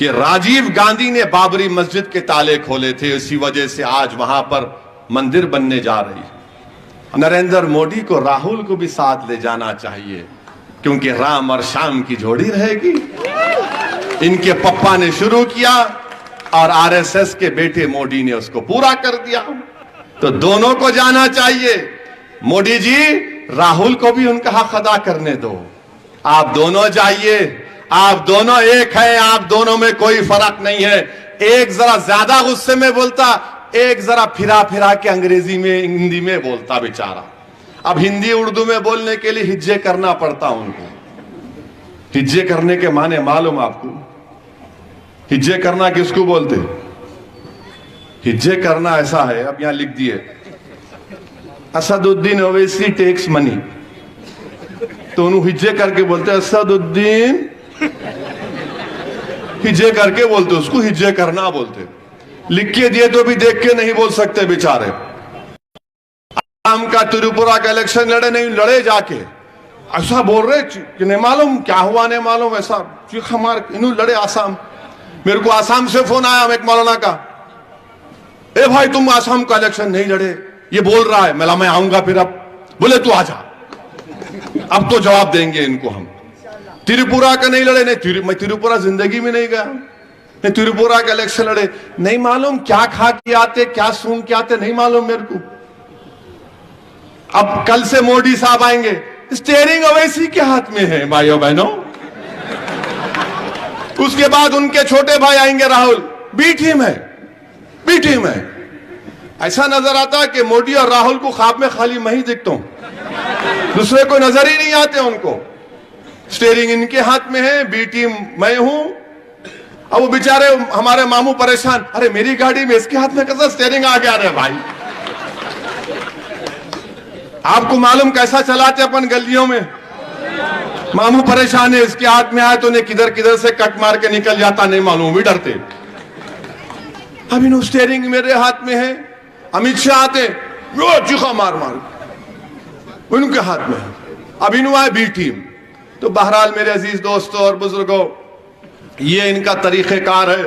कि राजीव गांधी ने बाबरी मस्जिद के ताले खोले थे, इसी वजह से आज वहां पर मंदिर बनने जा रही है। नरेंद्र मोदी को, राहुल को भी साथ ले जाना चाहिए, क्योंकि राम और श्याम की जोड़ी रहेगी। इनके पप्पा ने शुरू किया और आरएसएस के बेटे मोदी ने उसको पूरा कर दिया, तो दोनों को जाना चाहिए। मोदी जी, राहुल को भी उनका हक अदा करने दो। आप दोनों जाइए, आप दोनों एक हैं, आप दोनों में कोई फर्क नहीं है। एक जरा ज्यादा गुस्से में बोलता, एक जरा फिरा फिरा के अंग्रेजी में, हिंदी में बोलता बेचारा। अब हिंदी उर्दू में बोलने के लिए हिज्जे करना पड़ता उनको। हिज्जे करने के माने मालूम आपको? हिज्जे करना किसको बोलते? हिज्जे करना ऐसा है, अब यहां लिख दिए, असदुद्दीन ओवैसी टेक्स मनी, तो उन्होंने हिज्जे करके बोलते असदुद्दीन, हिज्जे करके बोलते, उसको हिज्जे करना बोलते। लिख के दिए तो भी देख के नहीं बोल सकते बेचारे। आसाम का त्रिपुरा का इलेक्शन लड़े, नहीं लड़े, जाके ऐसा बोल रहे कि नहीं मालूम क्या हुआ, नहीं मालूम, ऐसा चीख मार इन्हों लड़े आसाम। मेरे को आसाम से फोन आया एक मौलाना का, ए भाई तुम आसाम का इलेक्शन नहीं लड़े, ये बोल रहा है। मैं आऊंगा फिर। अब बोले तू आजा, अब तो जवाब देंगे इनको हम। त्रिपुरा का नहीं लड़े, नहीं मैं त्रिपुरा जिंदगी में नहीं गया, नहीं त्रिपुरा का इलेक्शन लड़े, नहीं मालूम क्या खा के आते, क्या सूंघ के आते, नहीं मालूम मेरे को। अब कल से मोदी साहब आएंगे, स्टीयरिंग ओवैसी के हाथ में है भाइयों बहनों। उसके बाद उनके छोटे भाई आएंगे राहुल, बी टीम है, बी टीम है। ऐसा नजर आता है कि मोदी और राहुल को ख्वाब में खाली मैं ही दिखता हूं, दूसरे कोई नजर ही नहीं आते उनको। स्टीयरिंग इनके हाथ में है, बी टीम मैं हूं। अब वो बेचारे हमारे मामू परेशान, अरे मेरी गाड़ी में इसके हाथ में कैसा स्टीयरिंग आ गया रे भाई। आपको मालूम कैसा चलाते अपन गलियों में? मामू परेशान है, इसके हाथ में आए तो उन्हें किधर किधर से कट मार के निकल जाता, नहीं मालूम, भी डरते। अब इन स्टीयरिंग मेरे हाथ में है, अमित शाह आते चीखा मार मार उनके हाथ में। अब इन आए बी टीम। तो बहरहाल मेरे अजीज दोस्तों और बुजुर्गों, ये इनका तरीक़ेकार है।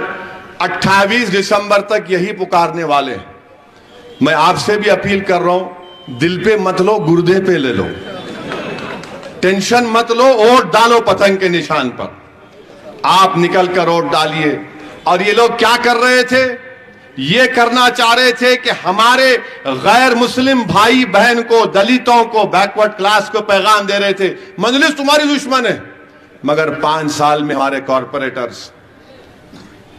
28 दिसंबर तक यही पुकारने वाले हैं। मैं आपसे भी अपील कर रहा हूं, दिल पे मत लो, गुर्दे पे ले लो, टेंशन मत लो, वोट डालो पतंग के निशान पर। आप निकल कर वोट डालिए। और ये लोग क्या कर रहे थे? ये करना चाह रहे थे कि हमारे गैर मुस्लिम भाई बहन को, दलितों को, बैकवर्ड क्लास को पैगाम दे रहे थे, मजलिस तुम्हारी दुश्मन है। मगर 5 साल में हमारे कॉरपोरेटर्स,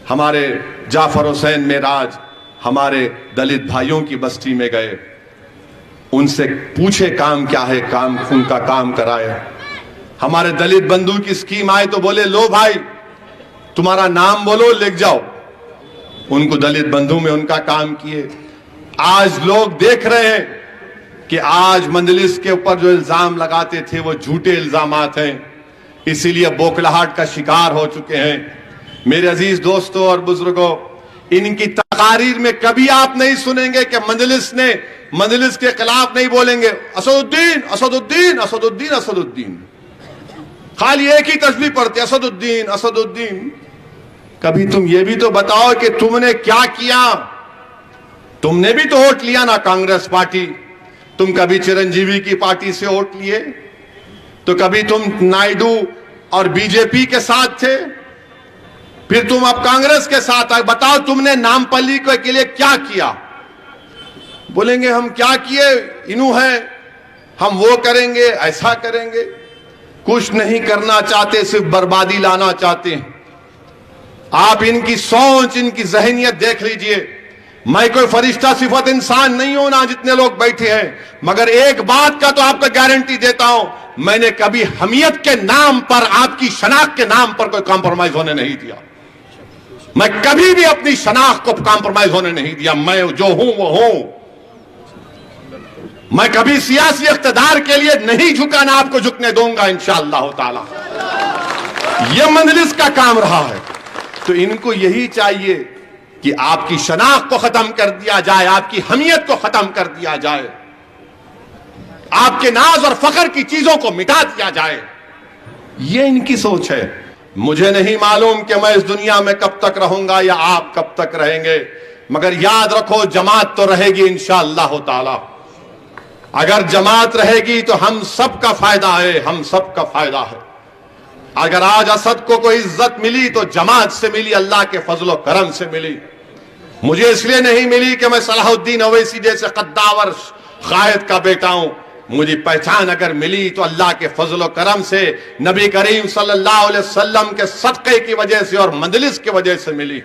हमारे जाफर हुसैन मेराज, हमारे दलित भाइयों की बस्ती में गए, उनसे पूछे काम क्या है, काम उनका काम कराए। हमारे दलित बंधु की स्कीम आए तो बोले लो भाई तुम्हारा नाम बोलो, लिख जाओ। उनको दलित बंधु में उनका काम किए। आज लोग देख रहे हैं कि आज मंजलिस के ऊपर जो इल्जाम लगाते थे वो झूठे इल्जामात हैं, इसीलिए बौखलाहट का शिकार हो चुके हैं। मेरे अजीज दोस्तों और बुजुर्गों, इनकी तकारीर में कभी आप नहीं सुनेंगे कि मंजलिस के खिलाफ नहीं बोलेंगे असदुद्दीन असदुद्दीन असदुद्दीन असदुद्दीन, खाली एक ही तस्बीह पढ़ते असदुद्दीन असदुद्दीन। कभी तुम ये भी तो बताओ कि तुमने क्या किया? तुमने भी तो वोट लिया ना कांग्रेस पार्टी, तुम कभी चिरंजीवी की पार्टी से वोट लिए, तो कभी तुम नायडू और बीजेपी के साथ थे, फिर तुम अब कांग्रेस के साथ आए। बताओ तुमने नामपल्ली के लिए क्या किया? बोलेंगे हम क्या किए, इनू है, हम वो करेंगे, ऐसा करेंगे। कुछ नहीं करना चाहते, सिर्फ बर्बादी लाना चाहते हैं। आप इनकी सोच, इनकी जहनियत देख लीजिए। मैं कोई फरिश्ता सिफत इंसान नहीं हूं ना जितने लोग बैठे हैं, मगर एक बात का तो आपको गारंटी देता हूं, मैंने कभी हमियत के नाम पर, आपकी शनाख्त के नाम पर कोई कॉम्प्रोमाइज होने नहीं दिया। मैं कभी भी अपनी शनाख्त को कॉम्प्रोमाइज होने नहीं दिया। मैं जो हूं वो हूं। मैं कभी सियासी इख्तिदार के लिए नहीं झुका, ना आपको झुकने दूंगा इंशाअल्लाह ताला। यह मंजलिस का काम रहा है। तो इनको यही चाहिए कि आपकी शनाख्त को खत्म कर दिया जाए, आपकी हमियत को खत्म कर दिया जाए, आपके नाज और फख्र की चीजों को मिटा दिया जाए। ये इनकी सोच है। मुझे नहीं मालूम कि मैं इस दुनिया में कब तक रहूंगा या आप कब तक रहेंगे, मगर याद रखो जमात तो रहेगी इंशाअल्लाह ताला। अगर जमात रहेगी तो हम सब का फायदा है, हम सब का फायदा है। अगर आज असद को कोई इज्जत मिली तो जमात से मिली, अल्लाह के फजलो करम से मिली। मुझे इसलिए नहीं मिली कि मैं सलाहुद्दीन अवैसी जैसे कद्दावर कायद का बेटा हूं। मुझे पहचान अगर मिली तो अल्लाह के फजलो करम से, नबी करीम सल्लल्लाहु अलैहि वसल्लम के सदक़े की वजह से और मंजलिस की वजह से मिली।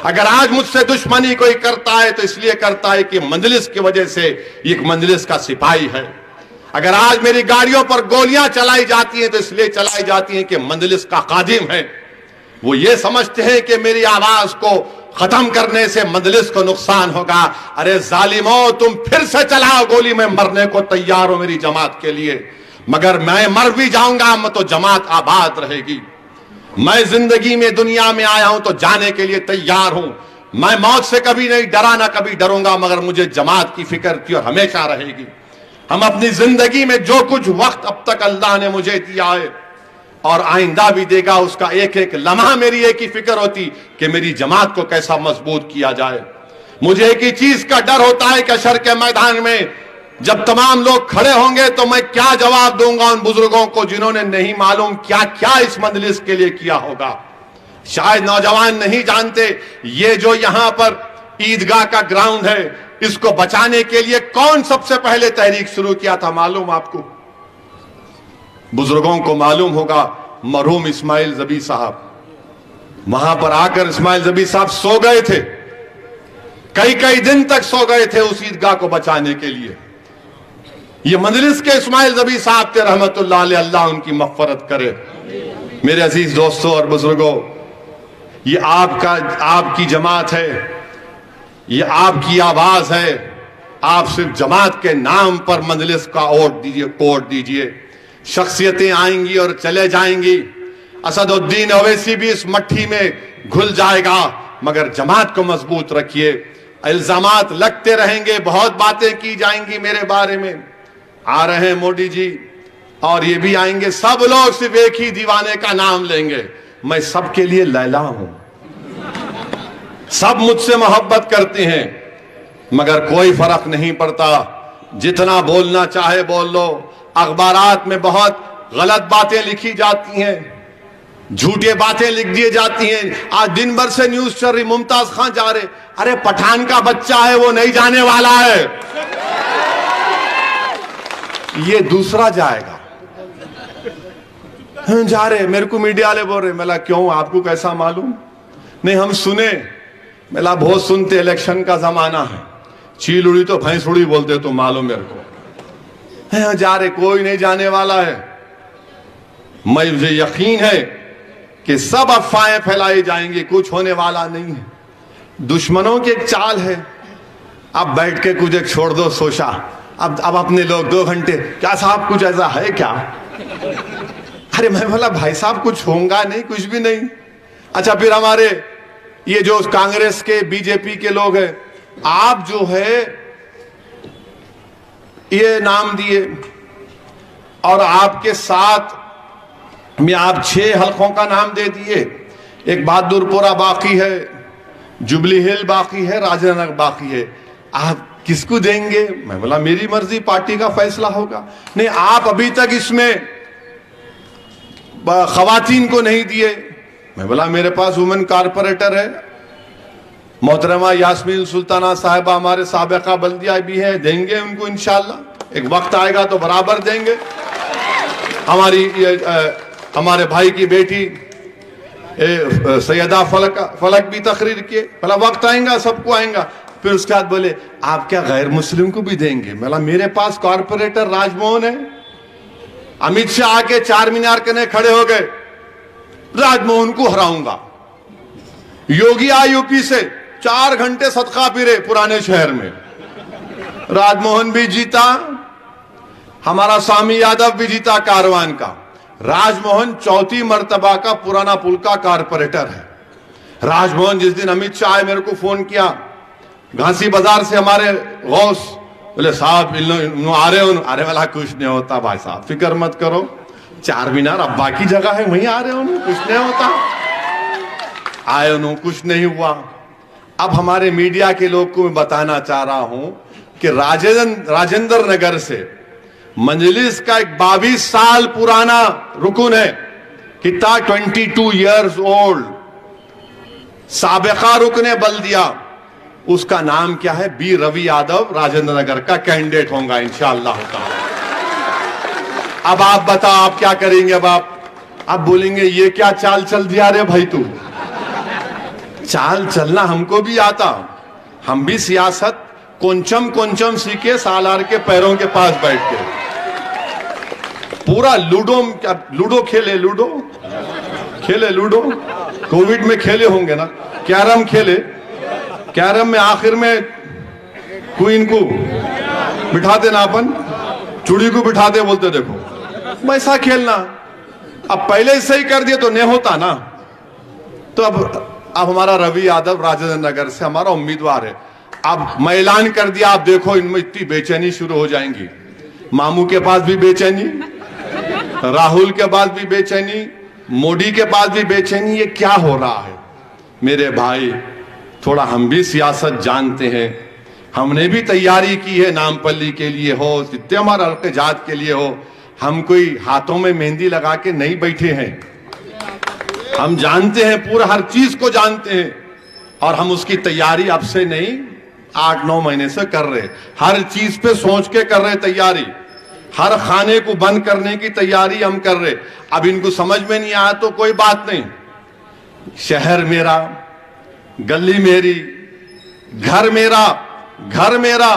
अगर आज मुझसे दुश्मनी कोई करता है तो इसलिए करता है कि मंजलिस की वजह से एक मंजलिस का सिपाही है। अगर आज मेरी गाड़ियों पर गोलियां चलाई जाती हैं तो इसलिए चलाई जाती हैं कि मंजलिस का खादिम है। वो ये समझते हैं कि मेरी आवाज को खत्म करने से मंजलिस को नुकसान होगा। अरे जालिमो, तुम फिर से चलाओ गोली, मैं मरने को तैयार हूं मेरी जमात के लिए, मगर मैं मर भी जाऊंगा मैं तो जमात आबाद रहेगी। मैं जिंदगी में दुनिया में आया हूं तो जाने के लिए तैयार हूं। मैं मौत से कभी नहीं डरा, ना कभी डरूंगा, मगर मुझे जमात की फिक्र थी और हमेशा रहेगी। हम अपनी जिंदगी में जो कुछ वक्त अब तक अल्लाह ने मुझे दिया है और आइंदा भी देगा, उसका एक एक लम्हा मेरी एक ही फिक्र होती कि मेरी जमात को कैसा मजबूत किया जाए। मुझे एक ही चीज का डर होता है कि हशर के मैदान में जब तमाम लोग खड़े होंगे तो मैं क्या जवाब दूंगा उन बुजुर्गों को जिन्होंने नहीं मालूम क्या क्या इस मंजलिस के लिए किया होगा। शायद नौजवान नहीं जानते, ये जो यहां पर ईदगाह का ग्राउंड है, इसको बचाने के लिए कौन सबसे पहले तहरीक शुरू किया था मालूम आपको? बुजुर्गों को मालूम होगा, मरहूम इस्माइल जबी साहब। वहां पर आकर इस्माइल जबी साहब सो गए थे, कई कई दिन तक सो गए थे उस ईदगाह को बचाने के लिए। ये मजलिस के इस्माइल जबी साहब थे, रहमतुल्लाह अलैह, अल्लाह उनकी मग़फ़िरत करे। मेरे अजीज दोस्तों और बुजुर्गों, ये आपकी जमात है, ये आपकी आवाज है। आप सिर्फ जमात के नाम पर मजलिस का वोट दीजिए। शख्सियतें आएंगी और चले जाएंगी। असदुद्दीन अवैसी भी इस मट्ठी में घुल जाएगा, मगर जमात को मजबूत रखिए। इल्जामात लगते रहेंगे, बहुत बातें की जाएंगी मेरे बारे में। आ रहे हैं मोदी जी और ये भी आएंगे, सब लोग सिर्फ एक ही दीवाने का नाम लेंगे, मैं सबके लिए लैला हूं। सब मुझसे मोहब्बत करते हैं, मगर कोई फर्क नहीं पड़ता। जितना बोलना चाहे बोल लो। अखबारात में बहुत गलत बातें लिखी जाती हैं, झूठे बातें लिख दी जाती हैं। आज दिन भर से न्यूज चल रही, मुमताज खान जा रहे, अरे पठान का बच्चा है, वो नहीं जाने वाला है, ये दूसरा जाएगा। जा रहे, मेरे को मीडिया वाले बोल रहे, मैं क्यों, आपको कैसा मालूम? नहीं हम सुने, मैं बहुत सुनते, इलेक्शन का जमाना है, चील उड़ी तो भैंस उड़ी बोलते, तो मालूम मेरे को। जा रहे, कोई नहीं जाने वाला है। मुझे यकीन है कि सब अफवाहें फैलाई जाएंगी, कुछ होने वाला नहीं है। दुश्मनों की एक चाल है, अब बैठ के कुछ एक छोड़ दो सोचा, अब अपने लोग 2 घंटे, क्या साहब कुछ ऐसा है क्या? अरे मैं बोला भाई साहब कुछ होगा नहीं, कुछ भी नहीं। अच्छा फिर हमारे ये जो कांग्रेस के बीजेपी के लोग हैं, आप जो है ये नाम दिए और आपके साथ में आप 6 हलकों का नाम दे दिए। एक बहादुरपुरा बाकी है, जुबली हिल बाकी है, राजेंद्र बाकी है, आप किसको देंगे? मैं बोला मेरी मर्जी, पार्टी का फैसला होगा। नहीं, आप अभी तक इसमें खवातीन को नहीं दिए। मैं बोला मेरे पास वुमेन कारपोरेटर है, मोहतरमा यास्मीन सुल्ताना साहिबा हमारे साबिका बल्दिया भी है, देंगे उनको इंशाल्लाह, एक वक्त आएगा तो बराबर देंगे। हमारे भाई की बेटी सैयदा फलक भी तकरीर किए, बोला वक्त आएगा सबको आएगा। फिर उसके बाद बोले आप क्या गैर मुस्लिम को भी देंगे? बोला मेरे पास कारपोरेटर राजमोहन है। अमित शाह आके 4 मीनार के खड़े हो गए, राजमोहन को हराऊंगा। योगी आए यूपी से, 4 घंटे सदका फिरे पुराने शहर में, राजमोहन भी जीता, हमारा स्वामी यादव भी जीता कारवान का। राजमोहन 4थी मर्तबा का पुराना पुल का कारपोरेटर है। राजमोहन जिस दिन अमित शाह मेरे को फोन किया घासी बाजार से, हमारे गौस, बोले साहब आ रहे हो? अरे वाला कुछ नहीं होता भाई साहब, फिक्र मत करो, चार मीनार अब्बा की जगह है, वहीं आ रहे हो, कुछ नहीं होता, आए उन्होंने कुछ नहीं हुआ। अब हमारे मीडिया के लोग को मैं बताना चाह रहा हूं कि राजेंद्र नगर से मंजलिस का एक 22 साल पुराना रुकन है, कितना 22 ईयर्स ओल्ड, साबिका रुकने बल्दिया, उसका नाम क्या है? बी रवि यादव राजेंद्र नगर का कैंडिडेट होगा इंशाअल्लाह ताला। अब आप बताओ आप क्या करेंगे? अब आप बोलेंगे ये क्या चाल चल दिया रे भाई तू। चाल चलना हमको भी आता, हम भी सियासत कोंचम कोंचम सीखे सालार के पैरों के पास बैठ के। पूरा लूडो खेले, लूडो कोविड में खेले होंगे ना, कैरम खेले, कैरम में आखिर में क्वीन को बिठाते ना, अपन चूड़ी को बिठाते, बोलते देखो वैसा खेलना। अब पहले से ही कर दिए तो नहीं होता ना। तो अब हमारा रवि यादव राजेंद्र नगर से हमारा उम्मीदवार है। अब मैं ऐलान कर दिया, आप देखो इनमें इतनी बेचैनी शुरू हो जाएंगी। मामू के पास भी बेचैनी, राहुल के पास भी बेचैनी, मोदी के पास भी बेचैनी। ये क्या हो रहा है मेरे भाई? थोड़ा हम भी सियासत जानते हैं, हमने भी तैयारी की है, नामपल्ली के लिए हो, जितने हमारा हल्के जात के लिए हो। हम कोई हाथों में मेहंदी लगा के नहीं बैठे हैं, हम जानते हैं, पूरा हर चीज को जानते हैं, और हम उसकी तैयारी अब से नहीं 8-9 महीने से कर रहे। हर चीज पे सोच के कर रहे तैयारी, हर खाने को बंद करने की तैयारी हम कर रहे। अब इनको समझ में नहीं आया तो कोई बात नहीं, शहर मेरा, गली मेरी, घर मेरा,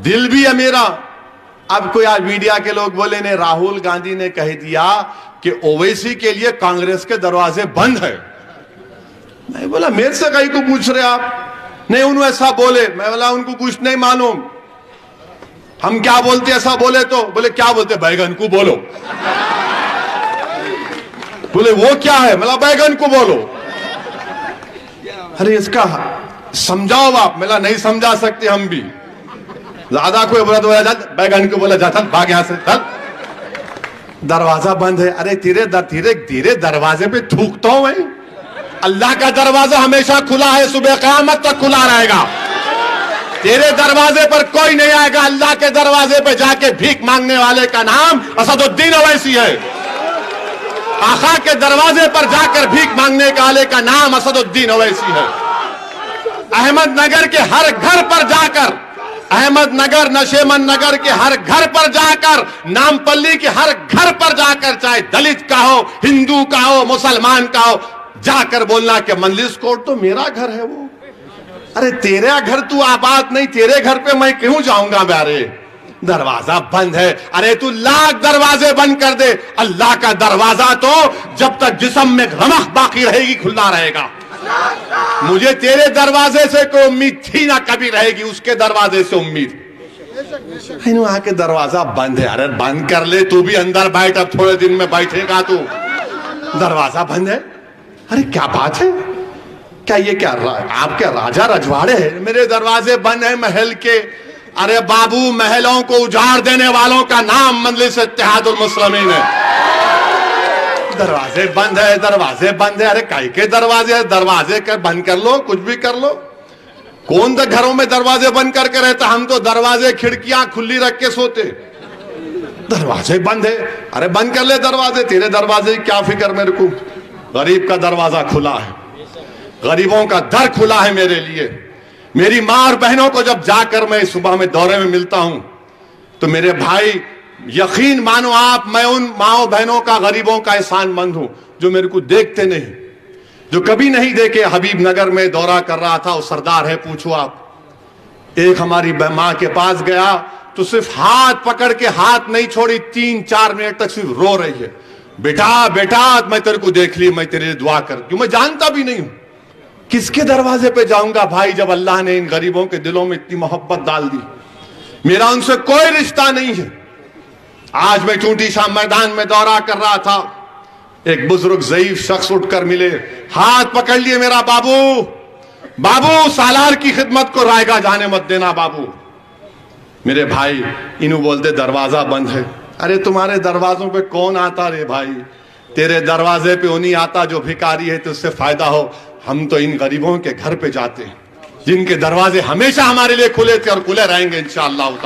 दिल भी है मेरा। अब कोई आज मीडिया के लोग बोले ने राहुल गांधी ने कह दिया कि ओवैसी के लिए कांग्रेस के दरवाजे बंद है। मैं बोला मेरे से कहीं को पूछ रहे आप? नहीं, उन्होंने ऐसा बोले। मैं बोला उनको कुछ नहीं मालूम, हम क्या बोलते ऐसा बोले तो? बोले क्या बोलते? बैगन को बोलो। बोले वो क्या है? मतलब बैगन को बोलो। अरे इसका समझाओ आप। मेरा नहीं समझा सकते हम भी, ज्यादा कोई बोला तो बैगन को बोला जाता, भाग यहां से, चल, दरवाजा बंद है। अरे धीरे धीरे दरवाजे पे थूकता हूं मैं। अल्लाह का दरवाजा हमेशा खुला है, सुबह क़यामत तक खुला रहेगा। तेरे दरवाजे पर कोई नहीं आएगा। अल्लाह के दरवाजे पे जाके भीख मांगने वाले का नाम असदुद्दीन ओवैसी है। आका के दरवाजे पर जाकर भीख मांगने वाले का नाम असदुद्दीन ओवैसी है। अहमदनगर के हर घर पर जाकर, अहमदनगर नशेमन नगर के हर घर पर जाकर, नामपल्ली के हर घर पर जाकर, चाहे दलित का हो, हिंदू का हो, मुसलमान का हो, जाकर बोलना कि मंजलिस कोर्ट तो मेरा घर है वो। अरे तेरा घर तू आबाद नहीं, तेरे घर पे मैं क्यों जाऊंगा? मेरे दरवाजा बंद है। अरे तू लाख दरवाजे बंद कर दे, अल्लाह का दरवाजा तो जब तक जिस्म में रमक बाकी रहेगी खुला रहेगा। मुझे तेरे दरवाजे से कोई उम्मीद थी ना कभी रहेगी, उसके दरवाजे से उम्मीद। आके दरवाजा बंद है। अरे बंद कर ले, तू भी अंदर बैठ, अब थोड़े दिन में बैठेगा तू। दरवाजा बंद है? अरे क्या बात है? क्या ये क्या आप क्या राजा रजवाड़े हैं? मेरे दरवाजे बंद है महल के। अरे बाबू, महलों को उजाड़ देने वालों का नाम मजलिस इत्तेहादुल मुस्लिमीन है। दरवाजे बंद है, दरवाजे बंद है। अरे काहे के दरवाजे? दरवाजे बंद कर लो, कुछ भी कर लो। कौन तो घरों में दरवाजे बंद करके रहता? हम तो दरवाजे खिड़कियां खुली रख के सोते। दरवाजे बंद है? अरे बंद कर ले दरवाजे, तेरे दरवाजे क्या फिक्र मेरे को। गरीब का दरवाजा खुला है, गरीबों का दर खुला है मेरे लिए। मेरी मां और बहनों को जब जाकर मैं सुबह में दौरे में मिलता हूं तो मेरे भाई यकीन मानो आप, मैं उन माओ बहनों का, गरीबों का एहसानमंद हूं जो मेरे को देखते नहीं, जो कभी नहीं देखे। हबीब नगर में दौरा कर रहा था, वो सरदार है, पूछो आप। एक हमारी मां के पास गया तो सिर्फ हाथ पकड़ के हाथ नहीं छोड़ी, 3-4 मिनट तक सिर्फ रो रही है। बेटा बेटा, मैं तेरे को देख ली, मैं तेरे लिए दुआ कर, क्यों मैं जानता भी नहीं हूं किसके दरवाजे पे जाऊंगा भाई, जब अल्लाह ने इन गरीबों के दिलों में इतनी मोहब्बत डाल दी। मेरा उनसे कोई रिश्ता नहीं है। आज मैं चूंटी शाह मैदान में दौरा कर रहा था, एक बुजुर्ग ज़ईफ शख्स उठकर मिले, हाथ पकड़ लिए मेरा, बाबू बाबू सालार की खिदमत को रायगा जाने मत देना बाबू। मेरे भाई इन्हों बोलते दरवाजा बंद है। अरे तुम्हारे दरवाजों पे कौन आता रे भाई, तेरे दरवाजे पे उन्हीं आता जो भिखारी है, तो उससे फायदा हो। हम तो इन गरीबों के घर पे जाते हैं जिनके दरवाजे हमेशा हमारे लिए खुले थे और खुले रहेंगे इंशाअल्लाह।